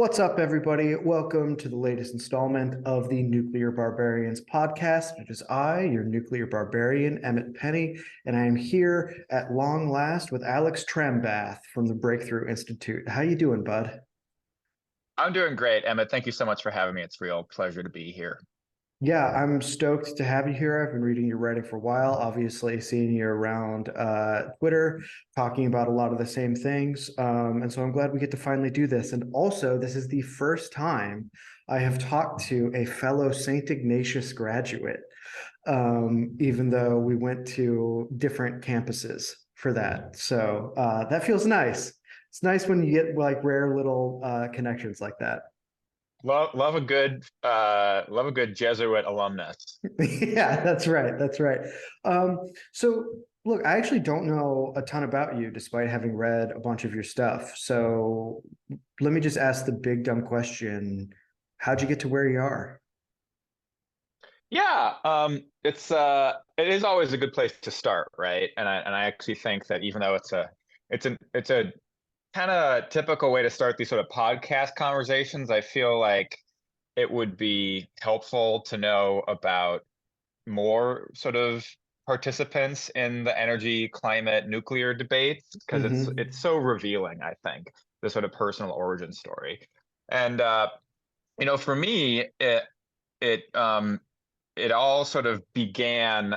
What's up, everybody? Welcome to the latest installment of the Nuclear Barbarians podcast. It is I, your nuclear barbarian, Emmett Penny, and I am here at long last with Alex Trembath from the Breakthrough Institute. How you doing, bud? I'm doing great, Emmett. Thank you so much for having me. It's a real pleasure to be here. Yeah, I'm stoked to have you here. I've been reading your writing for a while, obviously seeing you around Twitter, talking about a lot of the same things. And so I'm glad we get to finally do this. And also, this is the first time I have talked to a fellow St. Ignatius graduate, even though we went to different campuses for that. So that feels nice. It's nice when you get like rare little connections like that. Love a good Jesuit alumnus. Yeah, that's right. That's right. So look, I actually don't know a ton about you despite having read a bunch of your stuff. So let me just ask the big dumb question. How'd you get to where you are? Yeah, it is always a good place to start, right? And I actually think that even though it's a kind of typical way to start these sort of podcast conversations, I feel like it would be helpful to know about more sort of participants in the energy, climate, nuclear debates because it's Hmm. so revealing, I think, the sort of personal origin story. And for me, it it all sort of began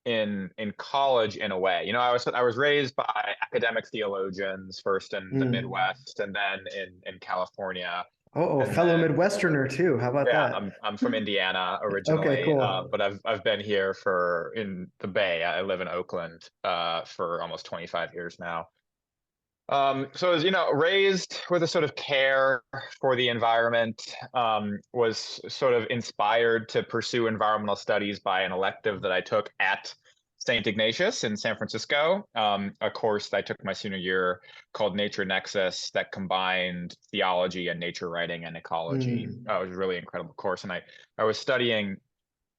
in college in a way. I was raised by academic theologians first in the Mm. Midwest and then in California. Oh, And fellow then Midwesterner too. How about yeah, that? I'm from Indiana Okay, originally, cool. but I've been here for in the Bay. I live in Oakland for almost 25 years now. So as raised with a sort of care for the environment, was sort of inspired to pursue environmental studies by an elective that I took at St. Ignatius in San Francisco, a course that I took my senior year called Nature Nexus that combined theology and nature writing and ecology. Mm. It was a really incredible course, and I was studying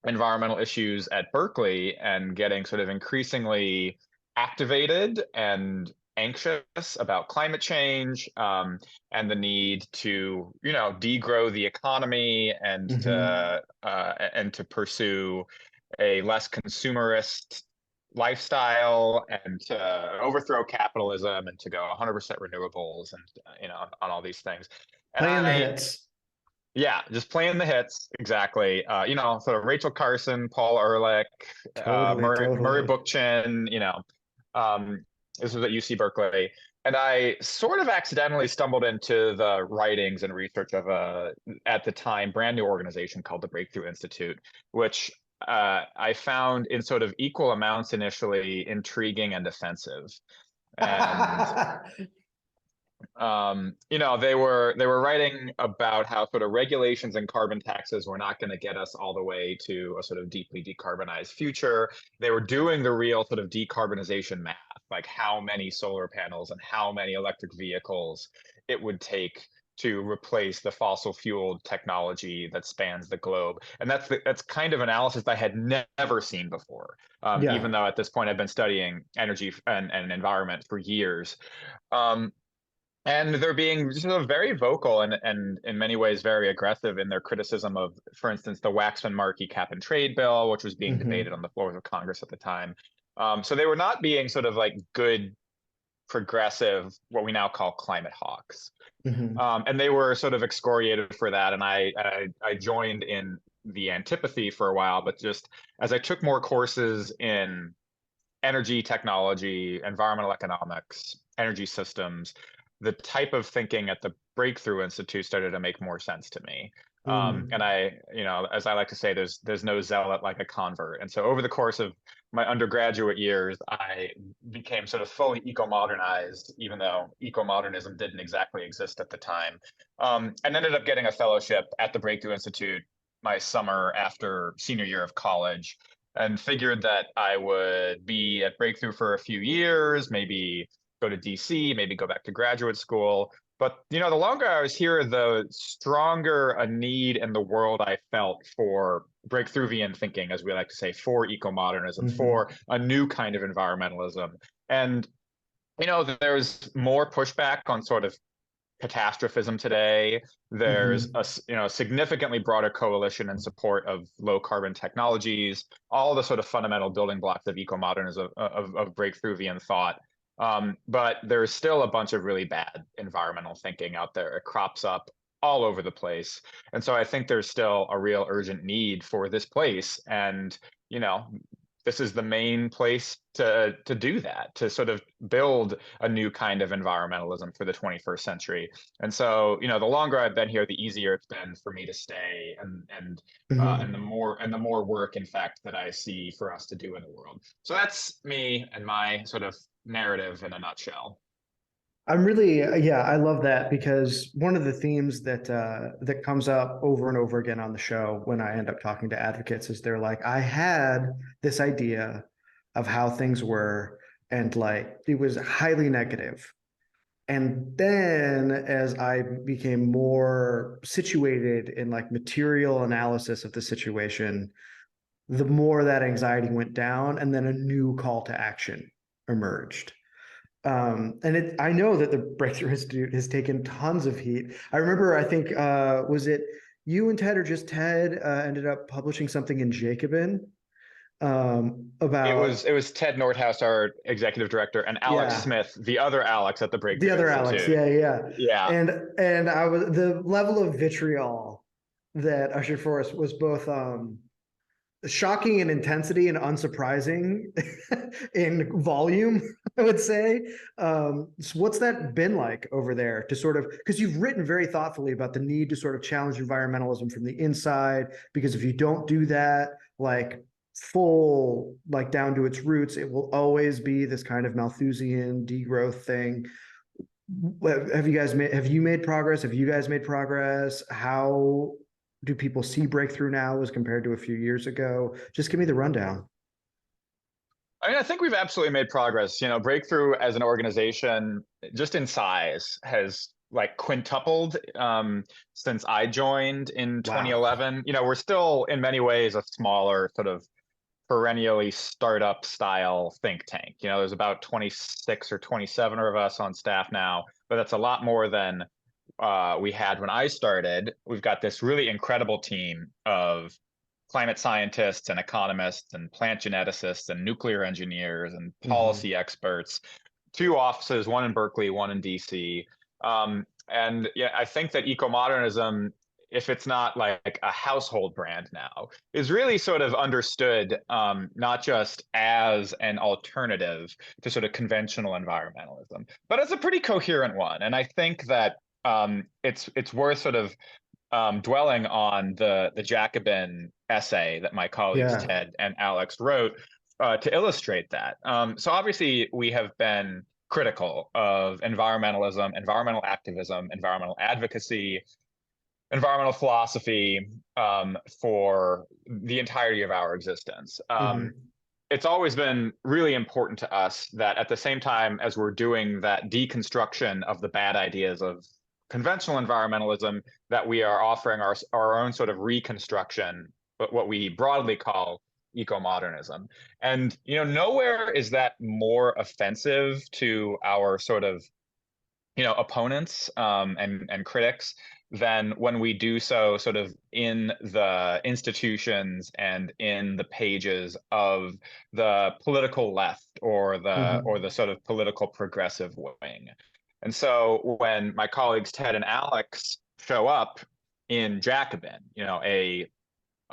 environmental issues at Berkeley and getting sort of increasingly activated and anxious about climate change, and the need to degrow the economy Hmm. and to pursue a less consumerist lifestyle and to overthrow capitalism and to go 100% renewables and on all these things. And Playing the I hits. yeah, just playing the hits exactly. Sort of Rachel Carson, Paul Ehrlich, Totally, Murray totally. Bookchin. Um, this was at UC Berkeley, and I sort of accidentally stumbled into the writings and research of a at the time brand new organization called the Breakthrough Institute, which I found in sort of equal amounts initially intriguing and offensive. And they were writing about how sort of regulations and carbon taxes were not going to get us all the way to a sort of deeply decarbonized future. They were doing the real sort of decarbonization math, like how many solar panels and how many electric vehicles it would take to replace the fossil fueled technology that spans the globe. And that's kind of analysis I had never seen before, even Yeah. though at this point I've been studying energy and environment for years. Um, and they're being sort of very vocal and in many ways very aggressive in their criticism of, for instance, the Waxman-Markey cap and trade bill, which was being debated on Hmm. the floors of Congress at the time. So they were not being sort of like good, progressive, what we now call climate hawks. Hmm. And they were sort of excoriated for that. And I joined in the antipathy for a while, but just as I took more courses in energy technology, environmental economics, energy systems, the type of thinking at the Breakthrough Institute started to make more sense to me. And Mm. as I like to say, there's no zealot like a convert. And so over the course of my undergraduate years, I became sort of fully eco-modernized, even though eco-modernism didn't exactly exist at the time. And ended up getting a fellowship at the Breakthrough Institute my summer after senior year of college and figured that I would be at Breakthrough for a few years, maybe go to DC, maybe go back to graduate school. But the longer I was here, the stronger a need in the world I felt for Breakthruvian thinking, as we like to say, for eco-modernism, Hmm. for a new kind of environmentalism. And there's more pushback on sort of catastrophism today. There's Mhm. a significantly broader coalition in support of low carbon technologies, all the sort of fundamental building blocks of eco-modernism, of Breakthruvian thought. But there's still a bunch of really bad environmental thinking out there. It crops up all over the place. And so I think there's still a real urgent need for this place. And, you know, this is the main place to do that, to sort of build a new kind of environmentalism for the 21st century. And so, the longer I've been here, the easier it's been for me to stay, and Mhm. the more work, in fact, that I see for us to do in the world. So that's me and my sort of narrative in a nutshell. I'm really, yeah, I love that because one of the themes that comes up over and over again on the show when I end up talking to advocates is they're like, I had this idea of how things were, and like it was highly negative. And then as I became more situated in like material analysis of the situation, the more that anxiety went down, and then a new call to action emerged. And I know that the Breakthrough Institute has taken tons of heat. I remember, I think, was it you and Ted, or just Ted, ended up publishing something in Jacobin about, It was Ted Nordhaus, our executive director, and Alex yeah, Smith, the other Alex at the the Breakthrough other Alex, Institute. yeah, yeah, Yeah, and I was the level of vitriol that ushered for us was both shocking in intensity and unsurprising in volume, I would say. So what's that been like over there to sort of, because you've written very thoughtfully about the need to sort of challenge environmentalism from the inside, because if you don't do that, like full, like down to its roots, it will always be this kind of Malthusian degrowth thing. Have you made progress? Have you guys made progress? How do people see Breakthrough now as compared to a few years ago? Just give me the rundown. I mean, I think we've absolutely made progress. Breakthrough as an organization, just in size, has like quintupled since I joined in Wow. 2011. We're still in many ways a smaller sort of perennially startup style think tank. There's about 26 or 27 of us on staff now, but that's a lot more than we had when I started. We've got this really incredible team of climate scientists and economists and plant geneticists and nuclear engineers and Mhm. policy experts. Two offices, one in Berkeley, one in DC. And yeah, I think that eco-modernism, if it's not like a household brand now, is really sort of understood, not just as an alternative to sort of conventional environmentalism, but as a pretty coherent one. And I think that it's worth sort of dwelling on the Jacobin essay that my colleagues Yeah. Ted and Alex wrote to illustrate that. So obviously we have been critical of environmentalism, environmental activism, environmental advocacy, environmental philosophy for the entirety of our existence. Mhm. It's always been really important to us that at the same time as we're doing that deconstruction of the bad ideas of conventional environmentalism, that we are offering our own sort of reconstruction, but what we broadly call eco-modernism. And nowhere is that more offensive to our sort of opponents and critics than when we do so sort of in the institutions and in the pages of the political left or the Mhm. sort of political progressive wing. And so when my colleagues Ted and Alex show up in Jacobin, a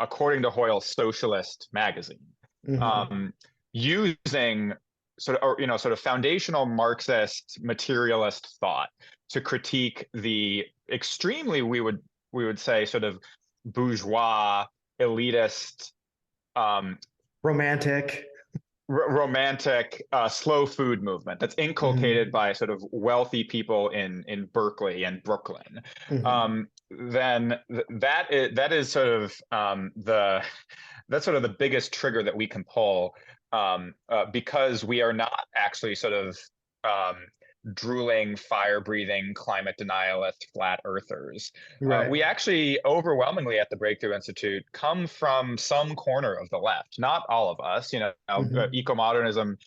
according to Hoyle socialist magazine, Mhm. um, using sort of foundational Marxist materialist thought to critique the extremely, we would say, sort of bourgeois elitist, um, Romantic. romantic slow food movement that's inculcated Mhm. by sort of wealthy people in Berkeley and Brooklyn. Mhm. Then that is sort of that's sort of the biggest trigger that we can pull, because we are not actually sort of um, drooling, fire-breathing, climate denialist, flat earthers. Right. We actually overwhelmingly at the Breakthrough Institute come from some corner of the left. Not all of us. Mhm. Eco-modernism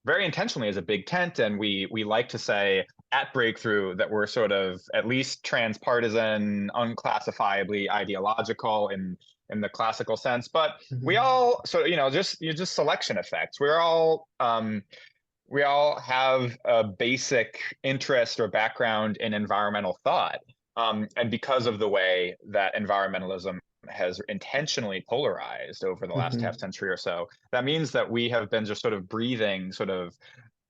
very intentionally is a big tent, and we like to say at Breakthrough that were sort of at least transpartisan, unclassifiably ideological in the classical sense. But we Mhm. all sort of, just selection effects. We all have a basic interest or background in environmental thought. And because of the way that environmentalism has intentionally polarized over the last half Mhm. century or so, that means that we have been just sort of breathing sort of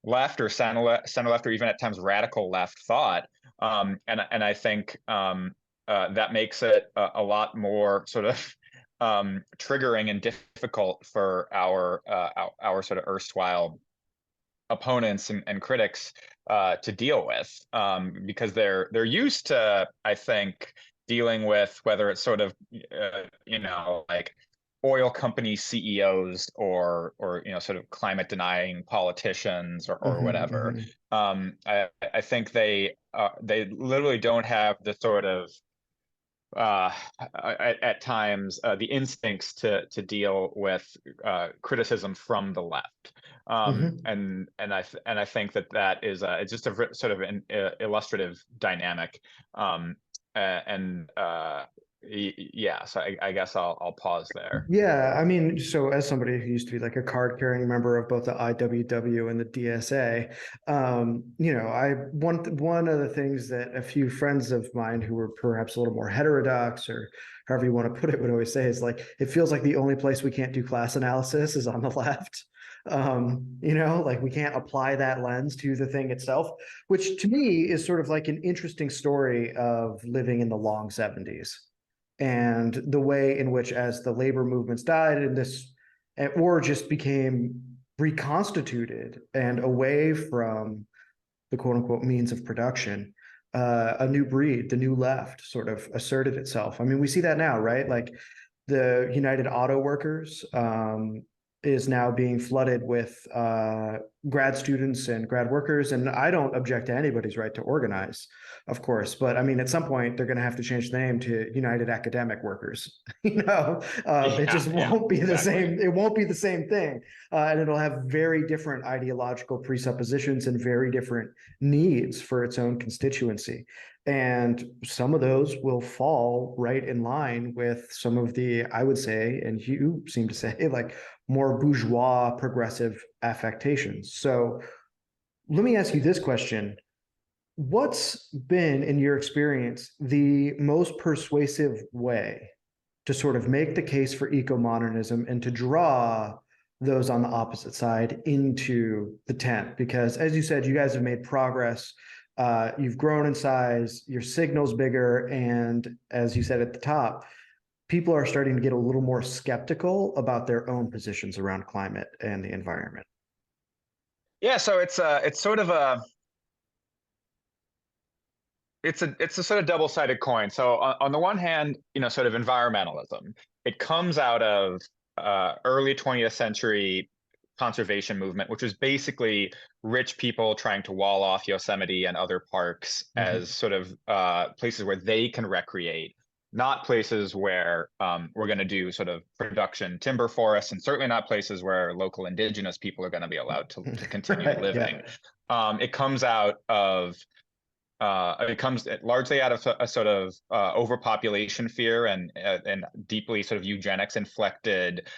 left or center left, or even at times radical left thought. And I think that makes it a lot more sort of triggering and difficult for our sort of erstwhile opponents and critics to deal with, because they're used to, I think, dealing with whether it's sort of like oil company CEOs or sort of climate denying politicians or Mhm. whatever. Mhm. I think they literally don't have the sort of uh, at times the instincts to deal with criticism from the left, Mhm. and I think that is it's just a sort of an illustrative dynamic, and yeah. So I guess I'll pause there. Yeah, I mean, so as somebody who used to be like a card-carrying member of both the IWW and the DSA, I one of the things that a few friends of mine who were perhaps a little more heterodox or however you want to put it would always say is like it feels like the only place we can't do class analysis is on the left. Like we can't apply that lens to the thing itself, which to me is sort of like an interesting story of living in the long 70s and the way in which as the labor movements died and this or just became reconstituted and away from the quote unquote means of production, a new breed, the new left, sort of asserted itself. I mean, we see that now, right? Like the United Auto Workers is now being flooded with grad students and grad workers. And I don't object to anybody's right to organize, of course. But I mean, at some point, they're going to have to change the name to United Academic Workers. It Yeah, just yeah, won't be the exactly. same. It won't be the same thing. And it'll have very different ideological presuppositions and very different needs for its own constituency. And some of those will fall right in line with some of the, I would say, and you seem to say, like more bourgeois progressive affectations. So let me ask you this question. What's been, in your experience, the most persuasive way to sort of make the case for eco-modernism and to draw those on the opposite side into the tent? Because as you said, you guys have made progress. You've grown in size, your signal's bigger, and as you said at the top, people are starting to get a little more skeptical about their own positions around climate and the environment. Yeah, so it's sort of a it's a sort of double-sided coin. So on the one hand, sort of environmentalism, it comes out of early 20th century conservation movement, which was basically rich people trying to wall off Yosemite and other parks as Mhm. sort of places where they can recreate, not places where we're going to do sort of production timber forests, and certainly not places where local indigenous people are going to be allowed to continue Right. living. Yeah. It comes out of it comes largely out of a sort of overpopulation fear and deeply sort of eugenics inflected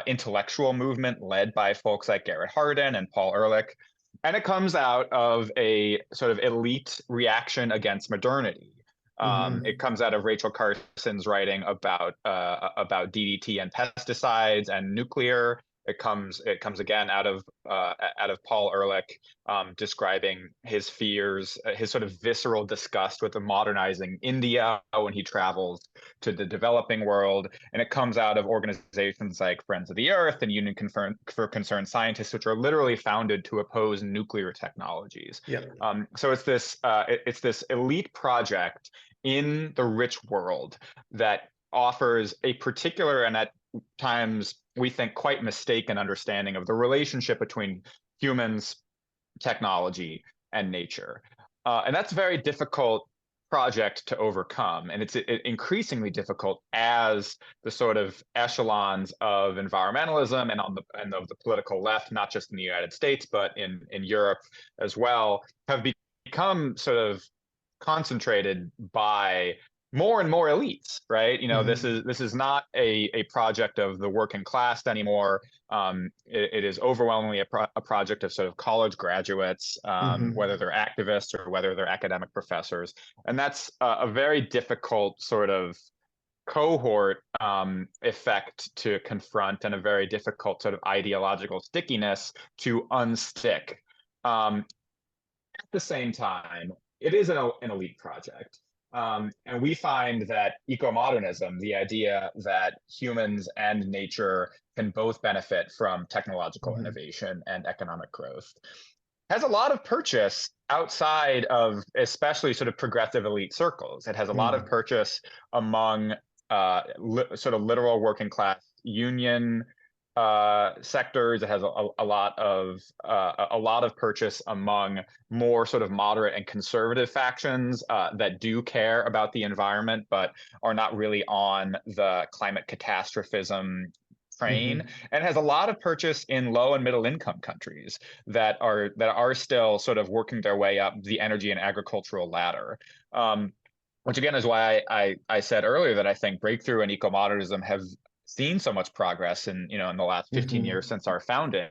intellectual movement led by folks like Garrett Hardin and Paul Ehrlich. And it comes out of a sort of elite reaction against modernity. It Mhm. comes out of Rachel Carson's writing about DDT and pesticides and nuclear. It comes again out of Paul Ehrlich describing his fears, his sort of visceral disgust with the modernizing India when he travels to the developing world, and it comes out of organizations like Friends of the Earth and Union for Concerned Scientists, which are literally founded to oppose nuclear technologies. Yep. So it's this elite project in the rich world that offers a particular and at times we think quite mistaken understanding of the relationship between humans, technology, and nature. And that's very difficult project to overcome. And it's increasingly difficult as the sort of echelons of environmentalism and of the political left, not just in the United States, but in Europe as well, have become sort of concentrated by more and more elites, right? This is not a project of the working class anymore. It is overwhelmingly a project of sort of college graduates, whether they're activists or whether they're academic professors, and that's a very difficult sort of cohort effect to confront, and a very difficult sort of ideological stickiness to unstick. At the same time, it is an elite project. And we find that eco-modernism, the idea that humans and nature can both benefit from technological innovation and economic growth, has a lot of purchase outside of especially sort of progressive elite circles. It has a lot of purchase among sort of literal working class union sectors. It has a lot of purchase among more sort of moderate and conservative factions that do care about the environment, but are not really on the climate catastrophism train, and has a lot of purchase in low and middle income countries that are still sort of working their way up the energy and agricultural ladder. Which again is why I said earlier that I think breakthrough and eco-modernism have seen so much progress in the last 15 years since our founding.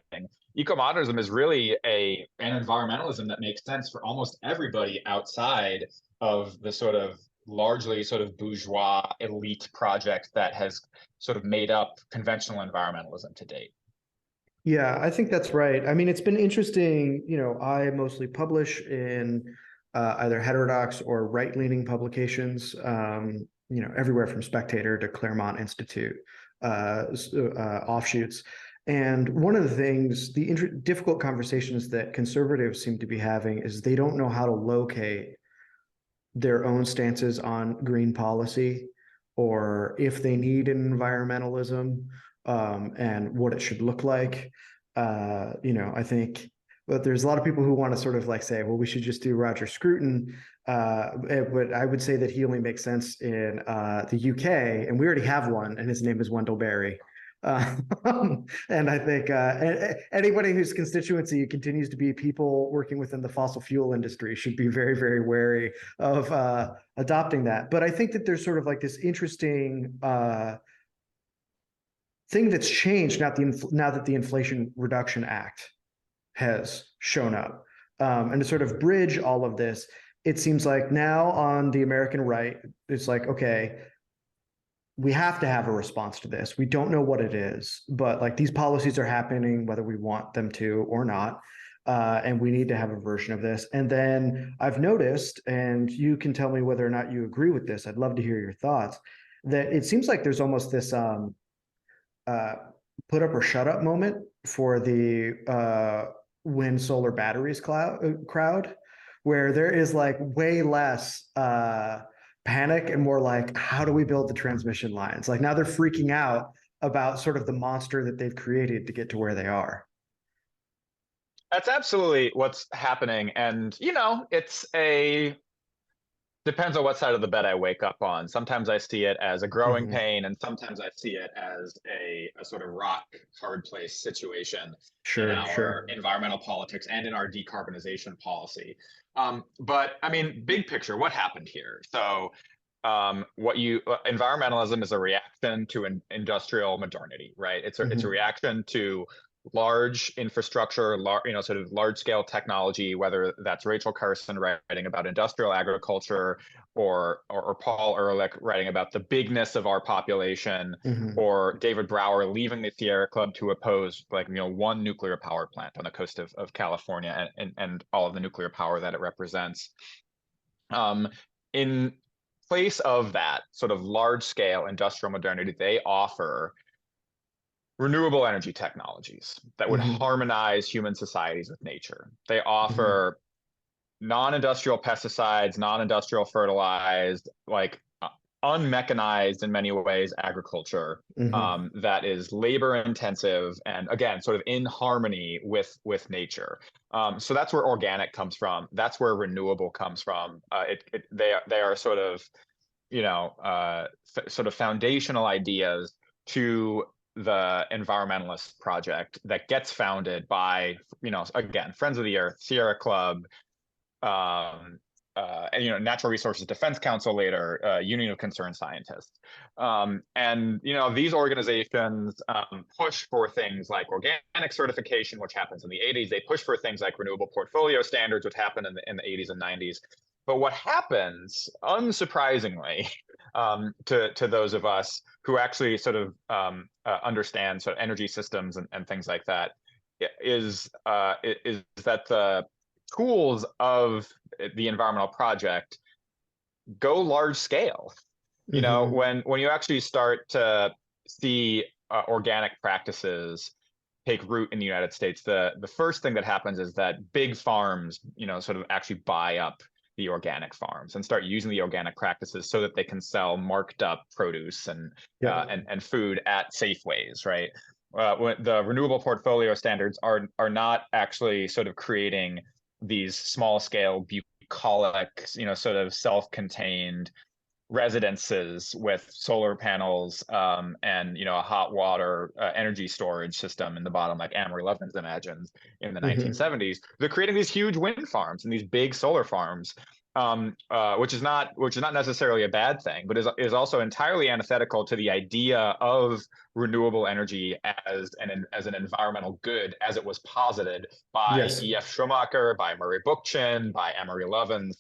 Eco-modernism is really an environmentalism that makes sense for almost everybody outside of the sort of largely sort of bourgeois elite project that has sort of made up conventional environmentalism to date. Yeah, I think that's right. I mean, it's been interesting. I mostly publish in either heterodox or right-leaning publications, everywhere from Spectator to Claremont Institute, offshoots. And one of the things, the difficult conversations that conservatives seem to be having is they don't know how to locate their own stances on green policy, or if they need an environmentalism, and what it should look like. I think, but there's a lot of people who want to sort of like say, well, we should just do Roger Scruton. But I would say that he only makes sense in the UK, and we already have one, and his name is Wendell Berry. And I think anybody whose constituency continues to be people working within the fossil fuel industry should be very, very wary of adopting that. But I think that there's sort of like this interesting thing that's changed now that the Inflation Reduction Act has shown up. And to sort of bridge all of this, it seems like now on the American right, it's like, okay, we have to have a response to this. We don't know what it is, but like these policies are happening whether we want them to or not. And we need to have a version of this. And then I've noticed, and you can tell me whether or not you agree with this, I'd love to hear your thoughts, that it seems like there's almost this put up or shut up moment for the wind solar batteries crowd, where there is like way less panic and more like, how do we build the transmission lines? Like now they're freaking out about sort of the monster that they've created to get to where they are. That's absolutely what's happening. And, depends on what side of the bed I wake up on. Sometimes I see it as a growing pain, and sometimes I see it as a sort of rock hard place situation in our environmental politics and in our decarbonization policy. But I mean, big picture, what happened here? So environmentalism is a reaction to an industrial modernity, right? It's a reaction to large infrastructure, sort of large scale technology, whether that's Rachel Carson writing about industrial agriculture, or Paul Ehrlich writing about the bigness of our population, or David Brower leaving the Sierra Club to oppose one nuclear power plant on the coast of California, and all of the nuclear power that it represents. In place of that sort of large scale industrial modernity, they offer renewable energy technologies that would harmonize human societies with nature. They offer non-industrial pesticides, non-industrial fertilized, like unmechanized in many ways agriculture that is labor intensive and again sort of in harmony with nature. So that's where organic comes from. That's where renewable comes from. They are sort of sort of foundational ideas to the environmentalist project that gets founded by, again, Friends of the Earth, Sierra Club, and, Natural Resources Defense Council later, Union of Concerned Scientists. And, these organizations push for things like organic certification, which happens in the 80s. They push for things like renewable portfolio standards, which happened in the 80s and 90s. But what happens, unsurprisingly, to those of us who actually sort of understand sort of energy systems and things like that, is that the tools of the environmental project go large scale. When you actually start to see organic practices take root in the United States, the first thing that happens is that big farms, sort of actually buy up the organic farms and start using the organic practices so that they can sell marked up produce and food at Safeways, right? When the renewable portfolio standards are not actually sort of creating these small scale bucolic, sort of self-contained residences with solar panels and a hot water energy storage system in the bottom, like Amory Lovins imagines in the 1970s. They're creating these huge wind farms and these big solar farms, which is not necessarily a bad thing, but is also entirely antithetical to the idea of renewable energy as an environmental good, as it was posited by E.F. Schumacher, by Murray Bookchin, by Amory Lovins.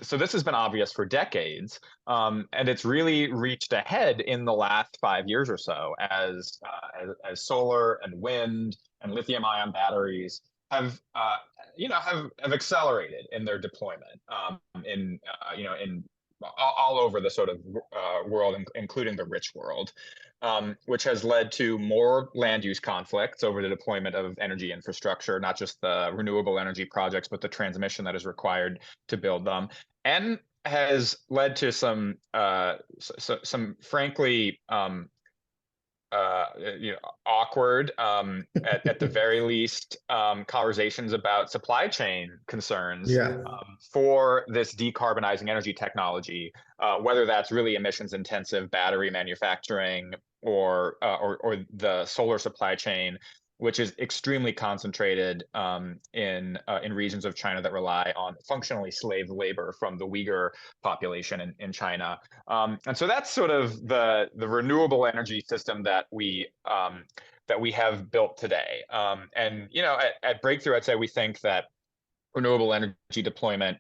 So this has been obvious for decades, and it's really reached a head in the last 5 years or so as solar and wind and lithium-ion batteries have accelerated in their deployment in all over the sort of world, including the rich world, which has led to more land use conflicts over the deployment of energy infrastructure, not just the renewable energy projects, but the transmission that is required to build them, and has led to some frankly awkward, at the very least, conversations about supply chain concerns for this decarbonizing energy technology, whether that's really emissions intensive battery manufacturing or the solar supply chain, which is extremely concentrated in regions of China that rely on functionally slave labor from the Uyghur population in China. And so that's sort of the renewable energy system that we have built today. And at Breakthrough, I'd say we think that renewable energy deployment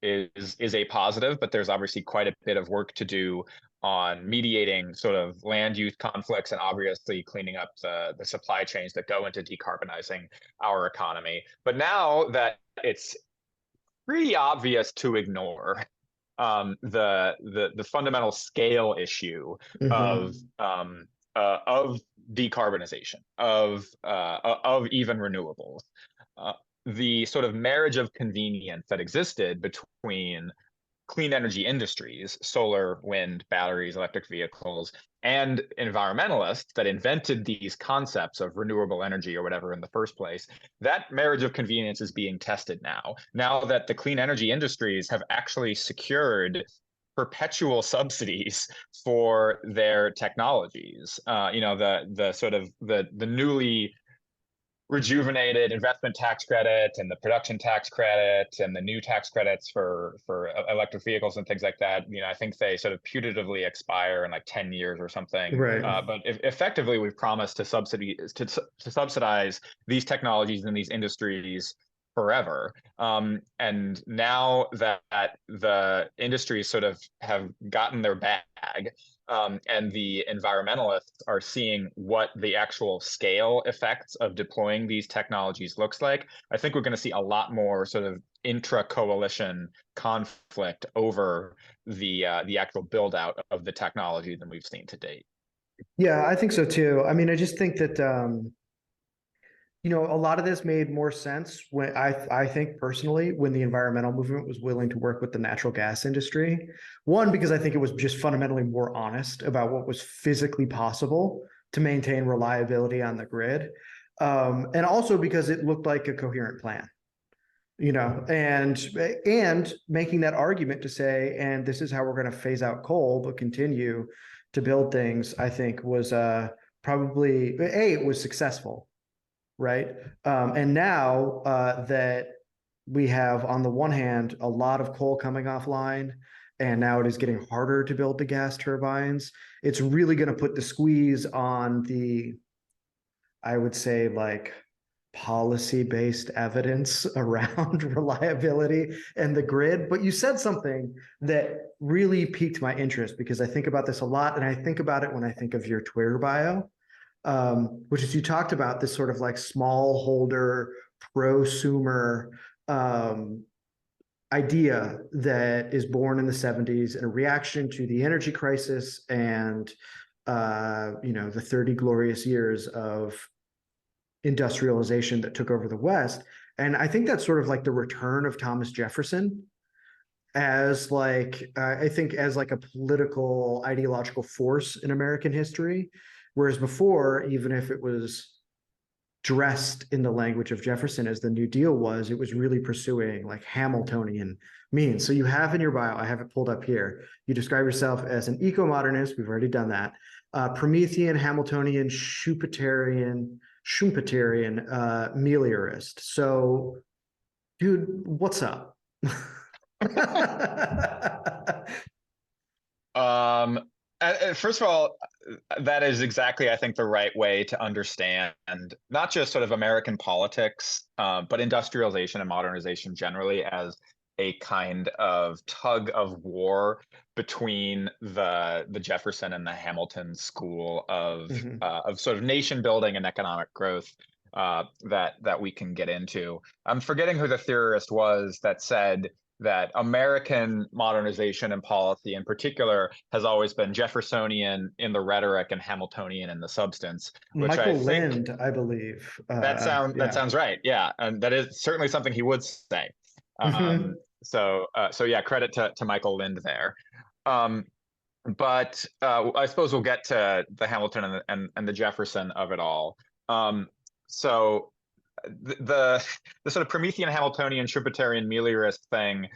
is a positive, but there's obviously quite a bit of work to do on mediating sort of land use conflicts and obviously cleaning up the supply chains that go into decarbonizing our economy. But now that it's pretty obvious to ignore the fundamental scale issue of decarbonization of even renewables, the sort of marriage of convenience that existed between clean energy industries, solar, wind, batteries, electric vehicles, and environmentalists that invented these concepts of renewable energy or whatever in the first place, that marriage of convenience is being tested now that the clean energy industries have actually secured perpetual subsidies for their technologies. The sort of the newly rejuvenated investment tax credit and the production tax credit and the new tax credits for electric vehicles and things like that. I think they sort of putatively expire in like 10 years or something. Right. But effectively, we've promised to subsidize these technologies and these industries forever. And now that the industries sort of have gotten their bag, and the environmentalists are seeing what the actual scale effects of deploying these technologies looks like, I think we're going to see a lot more sort of intra-coalition conflict over the actual build out of the technology than we've seen to date. Yeah, I think so too. I mean, I just think that a lot of this made more sense when I think personally, when the environmental movement was willing to work with the natural gas industry. One, because I think it was just fundamentally more honest about what was physically possible to maintain reliability on the grid. And also because it looked like a coherent plan, and making that argument to say, and this is how we're going to phase out coal, but continue to build things, I think was probably, it was successful. right? And now that we have, on the one hand, a lot of coal coming offline, and now it is getting harder to build the gas turbines, it's really going to put the squeeze on the, I would say, like policy-based evidence around reliability and the grid. But you said something that really piqued my interest because I think about this a lot, and I think about it when I think of your Twitter bio, which is you talked about this sort of like smallholder, prosumer idea that is born in the 70s in a reaction to the energy crisis and the 30 glorious years of industrialization that took over the West. And I think that's sort of like the return of Thomas Jefferson as like I think as like a political ideological force in American history. Whereas before, even if it was dressed in the language of Jefferson as the New Deal was, it was really pursuing like Hamiltonian means. So you have in your bio, I have it pulled up here, you describe yourself as an eco-modernist, we've already done that, Promethean, Hamiltonian, Schumpeterian meliorist. So, dude, what's up? First of all, that is exactly, I think, the right way to understand not just sort of American politics, but industrialization and modernization generally as a kind of tug of war between the Jefferson and the Hamilton school of sort of nation building and economic growth that we can get into. I'm forgetting who the theorist was that said that American modernization and policy in particular has always been Jeffersonian in the rhetoric and Hamiltonian in the substance, which I Michael think Lind, I believe. that Yeah. sounds right. Yeah, and that is certainly something he would say. Mm-hmm. So yeah, credit to Michael Lind there. Um, but I suppose we'll get to the Hamilton and the Jefferson of it all. So the sort of Promethean, Hamiltonian, Schumpeterian, meliorist thing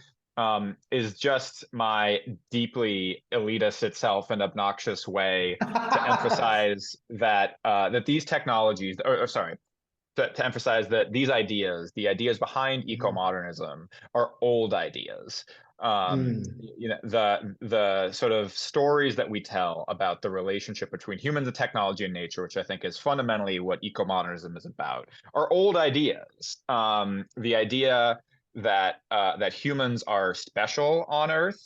is just my deeply elitist itself and obnoxious way to emphasize that that these technologies, or sorry, to emphasize that these ideas, the ideas behind eco-modernism, are old ideas. Mm. The sort of stories that we tell about the relationship between humans and technology and nature, which I think is fundamentally what eco-modernism is about, are old ideas. The idea that humans are special on Earth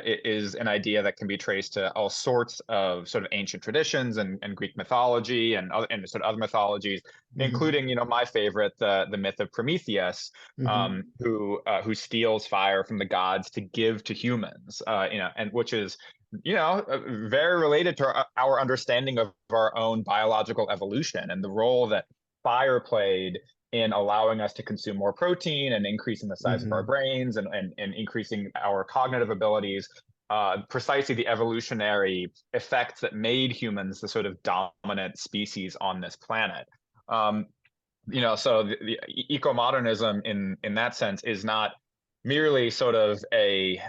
is an idea that can be traced to all sorts of sort of ancient traditions and Greek mythology and sort of other mythologies, Mm-hmm. including my favorite, the myth of Prometheus, Mm-hmm. who steals fire from the gods to give to humans, and which is very related to our understanding of our own biological evolution and the role that fire played in allowing us to consume more protein and increasing the size of our Mm-hmm. brains and increasing our cognitive abilities. Precisely the evolutionary effects that made humans the sort of dominant species on this planet. So the eco-modernism in that sense is not merely sort of a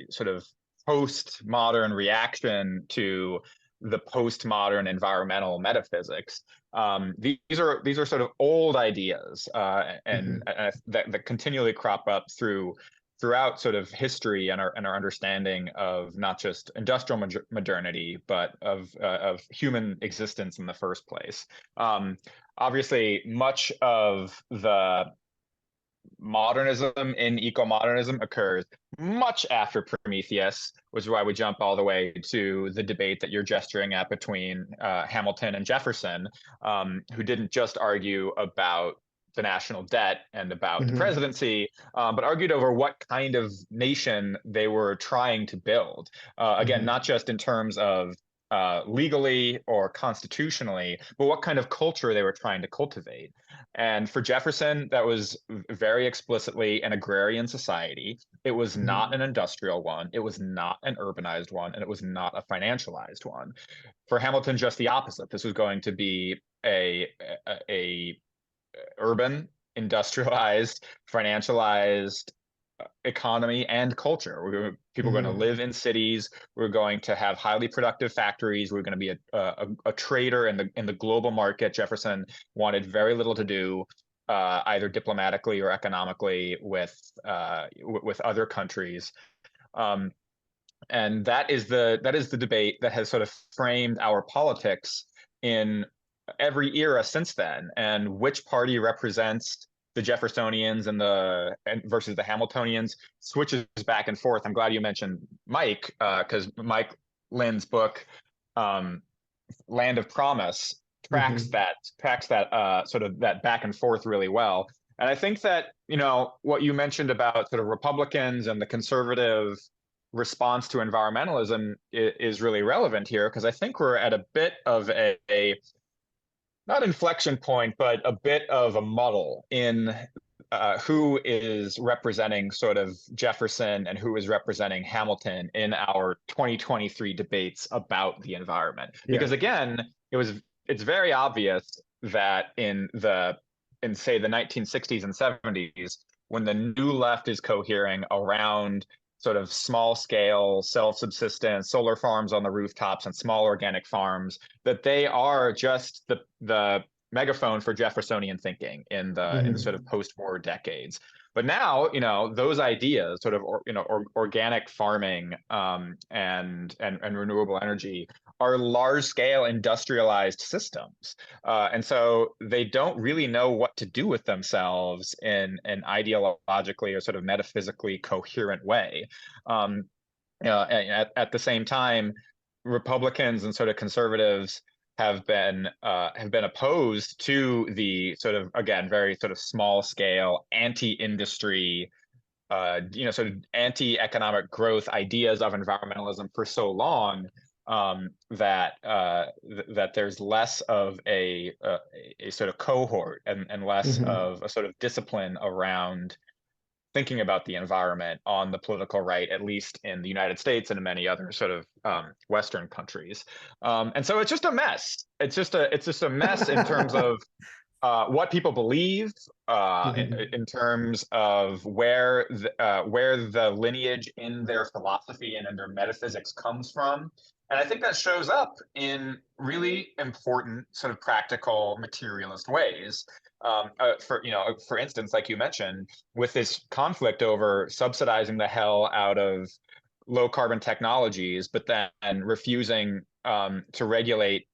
sort of postmodern reaction to the postmodern environmental metaphysics. These are sort of old ideas Mm-hmm. that continually crop up throughout sort of history and our understanding of not just industrial modernity, but of human existence in the first place. Obviously, much of the modernism in eco-modernism occurs much after Prometheus, which is why we jump all the way to the debate that you're gesturing at between Hamilton and Jefferson, who didn't just argue about the national debt and about the Mm-hmm. presidency, but argued over what kind of nation they were trying to build. Again, Mm-hmm. not just in terms of legally or constitutionally, but what kind of culture they were trying to cultivate. And for Jefferson, that was very explicitly an agrarian society. It was not an industrial one. It was not an urbanized one. And it was not a financialized one. For Hamilton, just the opposite. This was going to be a urban, industrialized, financialized, economy and culture. People are going to live in cities. We're going to have highly productive factories. We're going to be a trader in the global market. Jefferson wanted very little to do either diplomatically or economically with other countries. And that is the debate that has sort of framed our politics in every era since then. And which party represents the Jeffersonians and versus the Hamiltonians switches back and forth. I'm glad you mentioned Mike, because Mike Lynn's book, Land of Promise, tracks that sort of that back and forth really well. And I think that, what you mentioned about sort of Republicans and the conservative response to environmentalism is really relevant here, because I think we're at a bit of a not inflection point, but a bit of a muddle in who is representing sort of Jefferson and who is representing Hamilton in our 2023 debates about the environment. Because again, it's very obvious that in say the 1960s and 70s, when the new left is cohering around sort of small scale self-subsistence, solar farms on the rooftops and small organic farms, that they are just the megaphone for Jeffersonian thinking in the sort of post-war decades. But now, those ideas, sort of, organic farming and renewable energy, are large-scale industrialized systems, and so they don't really know what to do with themselves in an ideologically or sort of metaphysically coherent way. At the same time, Republicans and sort of conservatives have been opposed to the sort of, again, very sort of small scale anti-industry, sort of anti-economic growth ideas of environmentalism for so long, that there's less of a sort of cohort and less of a sort of discipline around thinking about the environment on the political right, at least in the United States and in many other sort of Western countries. And so it's just a mess. It's just a mess in terms of what people believe, in terms of where the lineage in their philosophy and in their metaphysics comes from. And I think that shows up in really important sort of practical materialist ways. For instance, like you mentioned, with this conflict over subsidizing the hell out of low carbon technologies, but then refusing to regulate,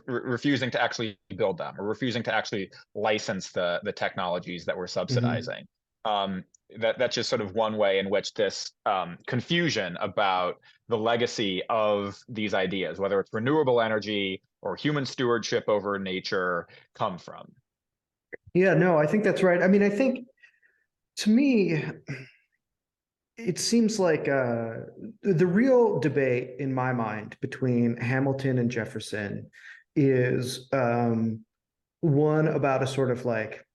refusing to actually build them, or refusing to actually license the technologies that we're subsidizing. That's just sort of one way in which this confusion about the legacy of these ideas, whether it's renewable energy or human stewardship over nature, come from. Yeah, no, I think that's right. I mean, I think, to me, it seems like the real debate in my mind between Hamilton and Jefferson is one about a sort of like,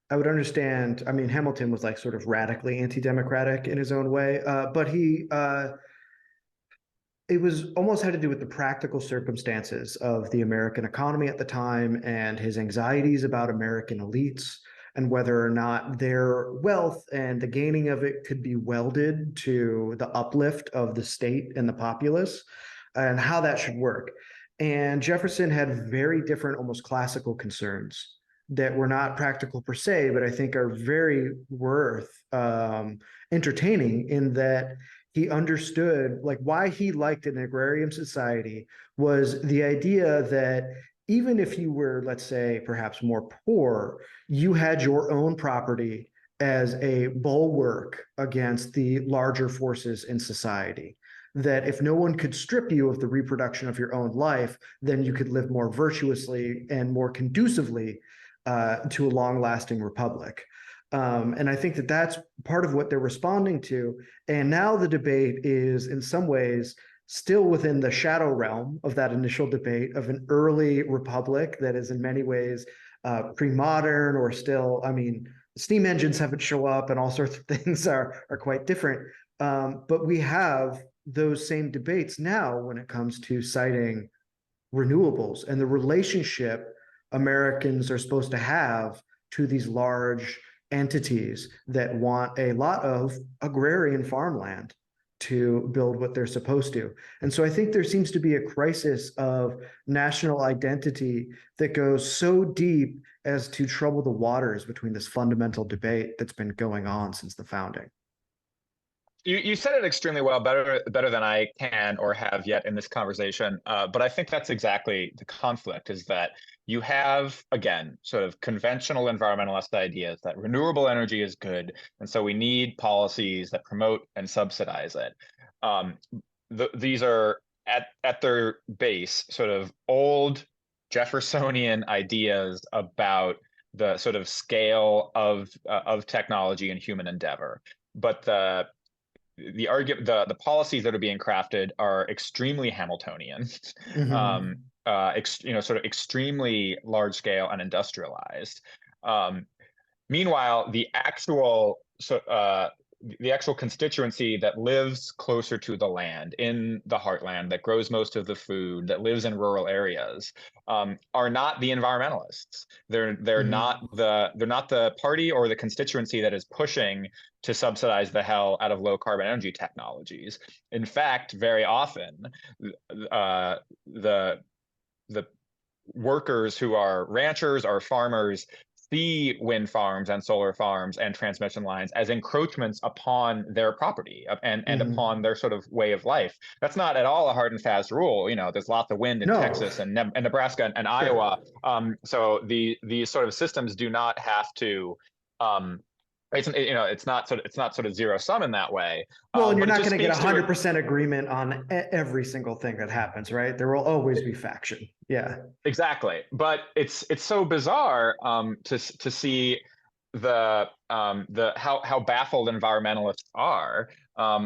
I would understand. I mean, Hamilton was like sort of radically anti-democratic in his own way, but it was almost had to do with the practical circumstances of the American economy at the time and his anxieties about American elites and whether or not their wealth and the gaining of it could be welded to the uplift of the state and the populace, and how that should work. And Jefferson had very different, almost classical concerns that were not practical per se, but I think are very worth entertaining, in that he understood like why he liked an agrarian society was the idea that even if you were, let's say, perhaps more poor, you had your own property as a bulwark against the larger forces in society. That if no one could strip you of the reproduction of your own life, then you could live more virtuously and more conducively to a long-lasting republic. And I think that that's part of what they're responding to. And now the debate is, in some ways, still within the shadow realm of that initial debate of an early republic that is in many ways pre-modern, or still, I mean, steam engines haven't show up and all sorts of things are quite different. But we have those same debates now when it comes to citing renewables and the relationship Americans are supposed to have to these large entities that want a lot of agrarian farmland to build what they're supposed to. And so I think there seems to be a crisis of national identity that goes so deep as to trouble the waters between this fundamental debate that's been going on since the founding. You said it extremely well, better than I can or have yet in this conversation. But I think that's exactly the conflict, is that you have, again, sort of conventional environmentalist ideas that renewable energy is good, and so we need policies that promote and subsidize it. Um, these are at their base sort of old Jeffersonian ideas about the sort of scale of technology and human endeavor. But the policies that are being crafted are extremely Hamiltonian, Mhm. sort of extremely large scale and industrialized. Um, Meanwhile, the actual constituency that lives closer to the land, in the heartland, that grows most of the food, that lives in rural areas, are not the environmentalists. Mhm. They're not the party or the constituency that is pushing to subsidize the hell out of low carbon energy technologies. In fact, very often, the the workers who are ranchers or farmers see wind farms and solar farms and transmission lines as encroachments upon their property and upon Mhm. their sort of way of life. That's not at all a hard and fast rule. There's lots of wind in No, Texas and Nebraska and sure. Iowa. So these sort of systems do not have to. Um, it's not sort of zero sum in that way. Well, and you're But it not just going to get speaks to it. 100% agreement on every single thing that happens, right? There will always be faction. Yeah. Exactly, but it's so bizarre to see the how baffled environmentalists are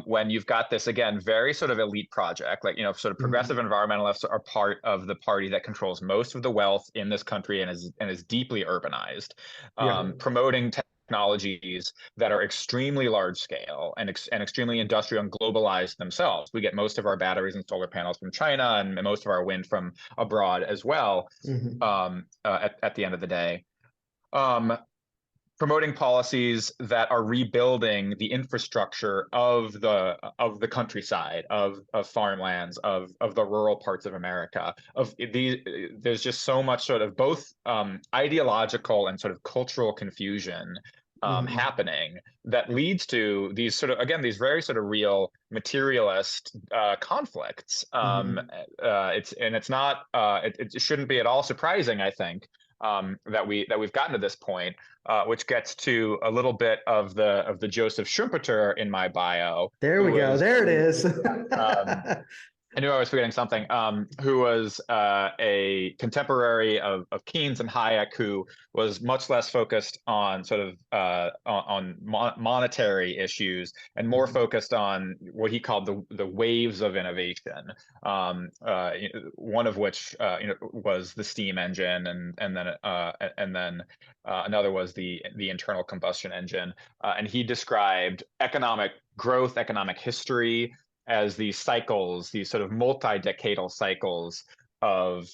when you've got this, again, very sort of elite project, like, sort of progressive Mhm. environmentalists are part of the party that controls most of the wealth in this country and is deeply urbanized, Yeah. promoting technologies that are extremely large scale and extremely industrial and globalized themselves. We get most of our batteries and solar panels from China and most of our wind from abroad as well, Mhm. at the end of the day. Um, Promoting policies that are rebuilding the infrastructure of the countryside, of farmlands, of the rural parts of America. There's just so much sort of both ideological and sort of cultural confusion Mhm. happening that leads to these sort of, again, these very sort of real materialist conflicts. Mhm. It's not it shouldn't be at all surprising, I think, that we've gotten to this point, which gets to a little bit of the Joseph Schumpeter in my bio, There we who go. was There it is. I knew I was forgetting something. Who was a contemporary of Keynes and Hayek, who was much less focused on sort of monetary issues and more Mhm. focused on what he called the waves of innovation. One of which was the steam engine, and then another was the internal combustion engine. And he described economic growth, economic history as these cycles, these sort of multi-decadal cycles of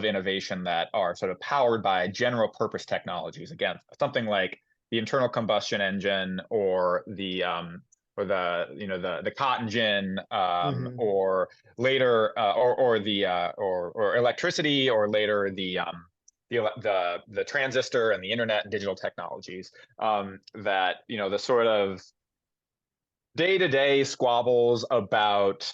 innovation that are sort of powered by general purpose technologies. Again, something like the internal combustion engine, or the cotton gin, Mhm. or later, or electricity, or later the transistor and the internet and digital technologies, that the sort of day-to-day squabbles about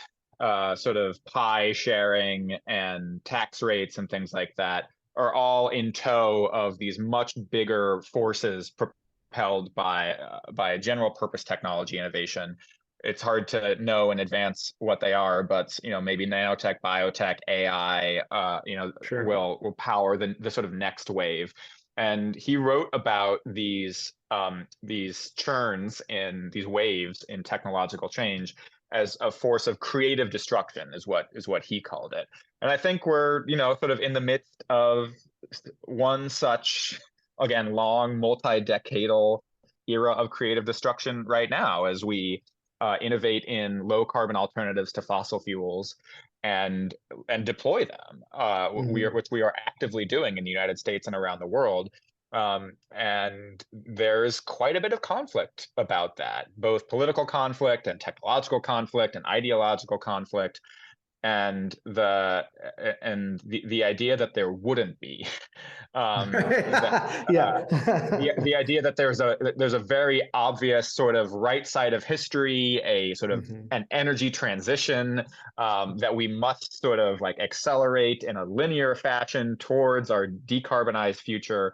sort of pie sharing and tax rates and things like that are all in tow of these much bigger forces propelled by general purpose technology innovation. It's hard to know in advance what they are, but maybe nanotech, biotech, AI, Sure. will power the sort of next wave. And he wrote about these churns in these waves in technological change as a force of creative destruction, is what he called it. And I think we're sort of in the midst of one such, again, long multi-decadal era of creative destruction right now, as we innovate in low carbon alternatives to fossil fuels and and deploy them, Mhm. which we are actively doing in the United States and around the world. And there's quite a bit of conflict about that, both political conflict and technological conflict and ideological conflict, and the idea that there wouldn't be, that Yeah. the idea that there's a very obvious sort of right side of history, a sort of Mhm. an energy transition, that we must sort of like accelerate in a linear fashion towards our decarbonized future.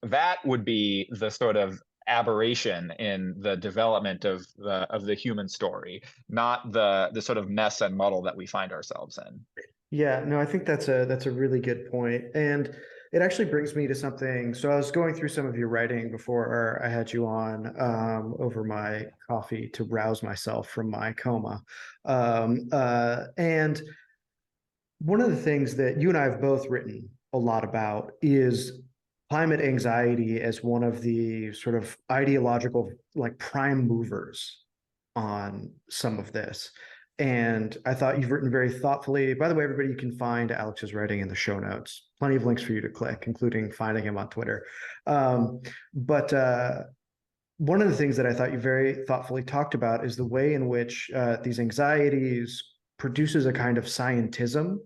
That would be the sort of aberration in the development of the human story, not the sort of mess and muddle that we find ourselves in. Yeah, no, I think that's a really good point. And it actually brings me to something. So I was going through some of your writing before I had you on over my coffee to rouse myself from my coma. And one of the things that you and I have both written a lot about is climate anxiety as one of the sort of ideological, like prime movers on some of this. And I thought you've written very thoughtfully. By the way, everybody, you can find Alex's writing in the show notes. Plenty of links for you to click, including finding him on Twitter. But one of the things that I thought you very thoughtfully talked about is the way in which these anxieties produces a kind of scientism